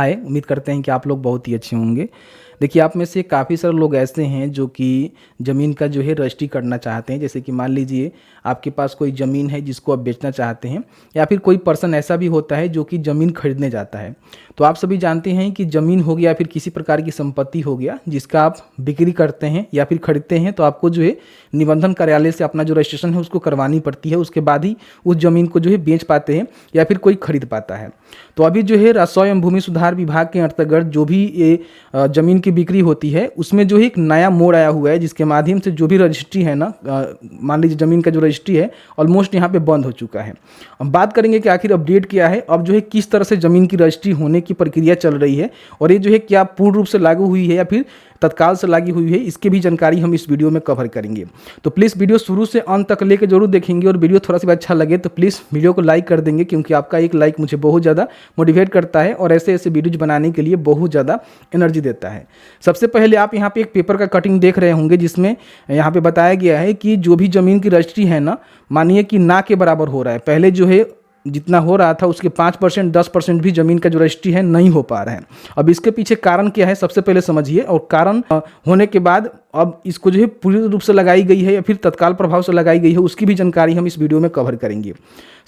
हाय, उम्मीद करते हैं कि आप लोग बहुत ही अच्छे होंगे। देखिए, आप में से काफ़ी सारे लोग ऐसे हैं जो कि ज़मीन का जो है रजिस्ट्री करना चाहते हैं। जैसे कि मान लीजिए आपके पास कोई ज़मीन है जिसको आप बेचना चाहते हैं, या फिर कोई पर्सन ऐसा भी होता है जो कि ज़मीन खरीदने जाता है। तो आप सभी जानते हैं कि ज़मीन हो गया, फिर किसी प्रकार की संपत्ति हो गया जिसका आप बिक्री करते हैं या फिर खरीदते हैं, तो आपको जो है निबंधन कार्यालय से अपना जो रजिस्ट्रेशन है उसको करवानी पड़ती है। उसके बाद ही उस ज़मीन को जो है बेच पाते हैं या फिर कोई खरीद पाता है। तो अभी जो है राजस्व एवं भूमि सुधार विभाग के अंतर्गत जो भी ये ज़मीन की बिक्री होती है, उसमें जो है एक नया मोड़ आया हुआ है, जिसके माध्यम से जो भी रजिस्ट्री है ना, मान लीजिए ज़मीन का जो रजिस्ट्री है ऑलमोस्ट यहाँ पे बंद हो चुका है। हम बात करेंगे कि आखिर अपडेट क्या है, अब जो है किस तरह से ज़मीन की रजिस्ट्री होने की प्रक्रिया चल रही है, और ये जो है क्या पूर्ण रूप से लागू हुई है या फिर तत्काल से लागू हुई है, इसकी भी जानकारी हम इस वीडियो में कवर करेंगे। तो प्लीज़ वीडियो शुरू से अंत तक लेकर जरूर देखेंगे, और वीडियो थोड़ा सा भी अच्छा लगे तो प्लीज़ वीडियो को लाइक कर देंगे, क्योंकि आपका एक लाइक मुझे बहुत ज़्यादा मोटिवेट करता है और ऐसे ऐसे वीडियोज बनाने के लिए बहुत ज़्यादा एनर्जी देता है। सबसे पहले आप यहाँ पे एक पेपर का कटिंग देख रहे होंगे, जिसमें यहाँ पे बताया गया है कि जो भी ज़मीन की रजिस्ट्री है ना, मानिए कि ना के बराबर हो रहा है। पहले जो है जितना हो रहा था उसके 5% 10% भी ज़मीन का जो रजिस्ट्री है नहीं हो पा रहा है। अब इसके पीछे कारण क्या है सबसे पहले समझिए, और कारण होने के बाद अब इसको जो है पूरी रूप से लगाई गई है या फिर तत्काल प्रभाव से लगाई गई है, उसकी भी जानकारी हम इस वीडियो में कवर करेंगे।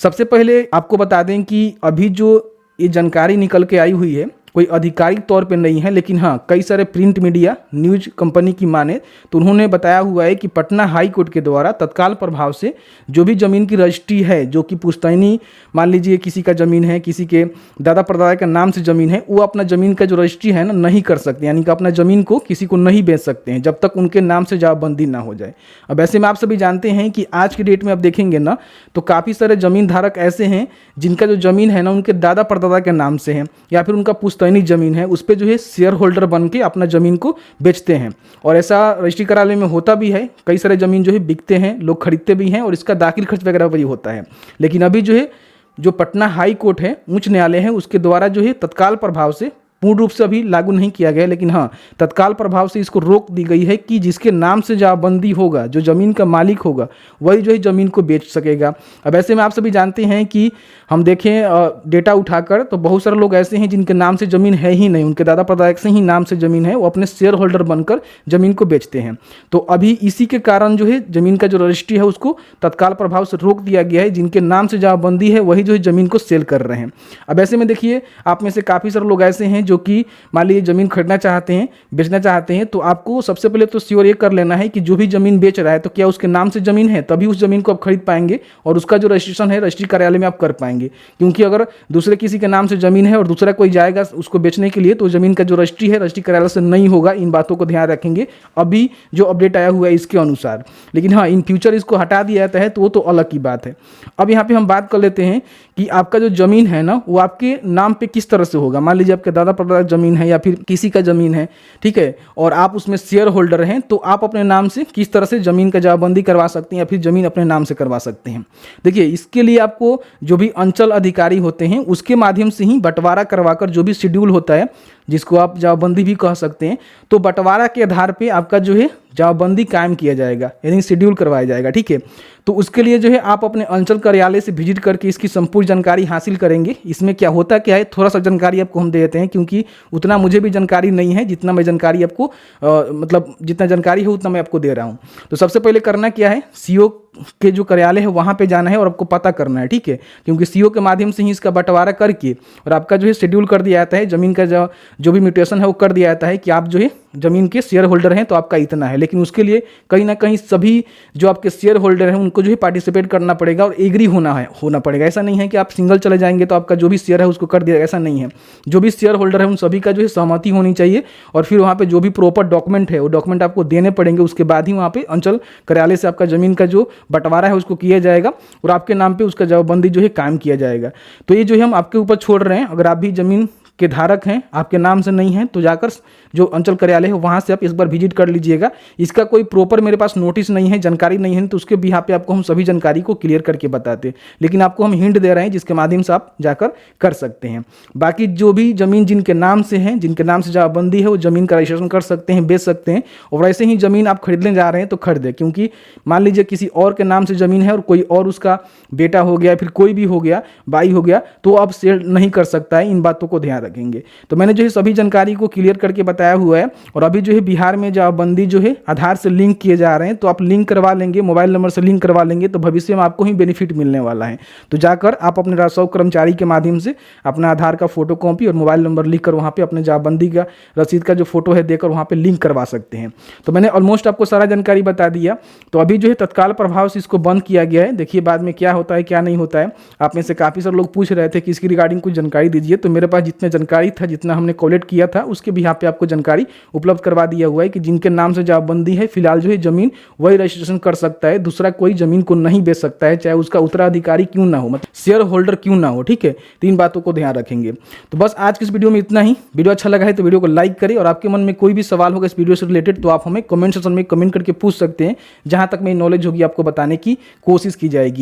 सबसे पहले आपको बता दें कि अभी जो ये जानकारी निकल के आई हुई है कोई आधिकारिक तौर पे नहीं है, लेकिन हाँ कई सारे प्रिंट मीडिया न्यूज कंपनी की माने तो उन्होंने बताया हुआ है कि पटना हाई कोर्ट के द्वारा तत्काल प्रभाव से जो भी ज़मीन की रजिस्ट्री है, जो कि पुश्तैनी मान लीजिए किसी का ज़मीन है, किसी के दादा परदादा के नाम से ज़मीन है, वो अपना ज़मीन का जो रजिस्ट्री है ना नहीं कर सकते, यानी कि अपना ज़मीन को किसी को नहीं बेच सकते हैं जब तक उनके नाम से जमाबंदी ना हो जाए। अब ऐसे में आप सभी जानते हैं कि आज की डेट में आप देखेंगे ना तो काफ़ी सारे ज़मीन धारक ऐसे हैं जिनका जो ज़मीन है ना उनके दादा परदादा के नाम से है, या फिर उनका पुश्तैनी ज़मीन है, उस पर जो है शेयर होल्डर बन के अपना ज़मीन को बेचते हैं। और ऐसा रजिस्ट्री कार्यालय में होता भी है, कई सारे ज़मीन जो है बिकते हैं, लोग खरीदते भी हैं, और इसका दाखिल खर्च वगैरह भी होता है। लेकिन अभी जो है जो पटना हाई कोर्ट है, उच्च न्यायालय है, उसके द्वारा जो है तत्काल प्रभाव से पूर्ण रूप से अभी लागू नहीं किया गया, लेकिन हाँ तत्काल प्रभाव से इसको रोक दी गई है कि जिसके नाम से जमाबंदी होगा, जो ज़मीन का मालिक होगा, वही जो है ज़मीन को बेच सकेगा। अब ऐसे में आप सभी जानते हैं कि हम देखें डेटा उठाकर तो बहुत सारे लोग ऐसे हैं जिनके नाम से ज़मीन है ही नहीं, उनके दादा परदादा से ही नाम से ज़मीन है, वो अपने शेयर होल्डर बनकर ज़मीन को बेचते हैं। तो अभी इसी के कारण जो है ज़मीन का जो रजिस्ट्री है उसको तत्काल प्रभाव से रोक दिया गया है। जिनके नाम से जमाबंदी है वही जो है ज़मीन को सेल कर रहे हैं। अब ऐसे में देखिए, आप में से काफ़ी सारे लोग ऐसे हैं जो कि मान लीजिए ज़मीन खरीदना चाहते हैं, बेचना चाहते हैं, तो आपको सबसे पहले तो श्योर ये कर लेना है कि जो भी ज़मीन बेच रहा है तो क्या उसके नाम से ज़मीन है, तभी उस ज़मीन को आप खरीद पाएंगे और उसका जो रजिस्ट्रेशन है रजिस्ट्री कार्यालय में आप कर पाएंगे। क्योंकि अगर दूसरे किसी के नाम से ज़मीन है और दूसरा कोई जाएगा उसको बेचने के लिए, तो ज़मीन का जो रजिस्ट्री है रजिस्ट्री कार्यालय से नहीं होगा। इन बातों को ध्यान रखेंगे अभी जो अपडेट आया हुआ है इसके अनुसार। लेकिन हाँ, इन फ्यूचर इसको हटा दिया जाता है तो वो तो अलग की बात है। अब यहाँ पे हम बात कर लेते हैं कि आपका जो ज़मीन है ना वो आपके नाम पे किस तरह से होगा। मान लीजिए आपके दादा परदादा ज़मीन है या फिर किसी का ज़मीन है, ठीक है, और आप उसमें शेयर होल्डर हैं, तो आप अपने नाम से किस तरह से ज़मीन का जमाबंदी करवा सकते हैं या फिर ज़मीन अपने नाम से करवा सकते हैं। देखिए, इसके लिए आपको जो भी अंचल अधिकारी होते हैं उसके माध्यम से ही बंटवारा करवाकर जो भी शेड्यूल होता है, जिसको आप जमाबंदी भी कह सकते हैं, तो बंटवारा के आधार पे आपका जो है जमाबंदी कायम किया जाएगा, यानी शेड्यूल करवाया जाएगा। ठीक है, तो उसके लिए जो है आप अपने अंचल कार्यालय से विजिट करके इसकी संपूर्ण जानकारी हासिल करेंगे। इसमें क्या होता क्या है, थोड़ा सा जानकारी आपको हम दे देते हैं, क्योंकि उतना मुझे भी जानकारी नहीं है, जितना मैं जानकारी आपको मतलब जितना जानकारी है उतना मैं आपको दे रहा हूँ। तो सबसे पहले करना क्या है, सीओ के जो कार्यालय है वहाँ पे जाना है और आपको पता करना है। ठीक है, क्योंकि सीओ के माध्यम से ही इसका बंटवारा करके और आपका जो है शेड्यूल कर दिया जाता है, ज़मीन का जो भी म्यूटेशन है वो कर दिया जाता है कि आप जो है ज़मीन के शेयर होल्डर हैं तो आपका इतना है। लेकिन उसके लिए कहीं ना कहीं सभी जो आपके शेयर होल्डर हैं उनको जो है पार्टिसिपेट करना पड़ेगा और एग्री होना पड़ेगा। ऐसा नहीं है कि आप सिंगल चले जाएंगे तो आपका जो भी शेयर है उसको कर दिया, ऐसा नहीं है। जो भी शेयर होल्डर है उन सभी का जो है सहमति होनी चाहिए, और फिर वहाँ पे जो भी प्रॉपर डॉक्यूमेंट है वो डॉक्यूमेंट आपको देने पड़ेंगे। उसके बाद ही वहाँ पे अंचल कार्यालय से आपका ज़मीन का जो बंटवारा है उसको किया जाएगा और आपके नाम पे उसका जमाबंदी जो है कायम किया जाएगा। तो ये जो है हम आपके ऊपर छोड़ रहे हैं। अगर आप भी ज़मीन के धारक हैं, आपके नाम से नहीं है, तो जाकर जो अंचल कार्यालय है वहाँ से आप इस बार विजिट कर लीजिएगा। इसका कोई प्रॉपर मेरे पास नोटिस नहीं है, जानकारी नहीं है, तो उसके भी यहाँ पे आपको हम सभी जानकारी को क्लियर करके बताते हैं। लेकिन आपको हम हिंट दे रहे हैं जिसके माध्यम से आप जाकर कर सकते हैं। बाकी जो भी ज़मीन जिनके नाम से है, जिनके नाम से जमाबंदी है, वो ज़मीन का रजिस्ट्रेशन कर सकते हैं, बेच सकते हैं। और वैसे ही ज़मीन आप खरीदने जा रहे हैं तो खरीदें, क्योंकि मान लीजिए किसी और के नाम से ज़मीन है और कोई और उसका बेटा हो गया, फिर कोई भी हो गया, भाई हो गया, तो आप सेल नहीं कर सकता है। इन बातों को ध्यान रखेंगे। तो मैंने जो है सभी जानकारी को क्लियर करके बताया हुआ है। और अभी जो है बिहार में जमाबंदी जो है आधार से लिंक किए जा रहे हैं, तो आप लिंक करवा लेंगे, मोबाइल नंबर से लिंक करवा लेंगे तो भविष्य में आपको ही बेनिफिट मिलने वाला है। तो जाकर आप अपने राजस्व कर्मचारी के माध्यम से अपना आधार का फोटो कॉपी और मोबाइल नंबर लिखकर वहाँ पे अपने जमाबंदी का रसीद का जो फोटो है देकर वहाँ पे लिंक करवा सकते हैं। तो मैंने ऑलमोस्ट आपको सारा जानकारी बता दिया। तो अभी जो है तत्काल प्रभाव से इसको बंद किया गया है। देखिए बाद में क्या होता है क्या नहीं होता है। आप में से काफ़ी सारे लोग पूछ रहे थे कि इसकी रिगार्डिंग कुछ जानकारी दीजिए, तो मेरे पास जितने जानकारी था, जितना हमने कलेक्ट किया था, उसके भी यहाँ पे आपको जानकारी उपलब्ध करवा दिया हुआ है कि जिनके नाम से जमाबंदी है फिलहाल जो है जमीन वही रजिस्ट्रेशन कर सकता है, दूसरा कोई जमीन को नहीं बेच सकता है, चाहे उसका उत्तराधिकारी क्यों ना हो, मतलब शेयर होल्डर क्यों ना हो। ठीक है, 3 बातों को ध्यान रखेंगे। तो बस आज की इस वीडियो में इतना ही। वीडियो अच्छा लगा है तो वीडियो को लाइक करें, और आपके मन में कोई भी सवाल होगा इस वीडियो से रिलेटेड तो आप हमें कमेंट सेक्शन में कमेंट करके पूछ सकते हैं। जहां तक मेरी नॉलेज होगी आपको बताने की कोशिश की जाएगी।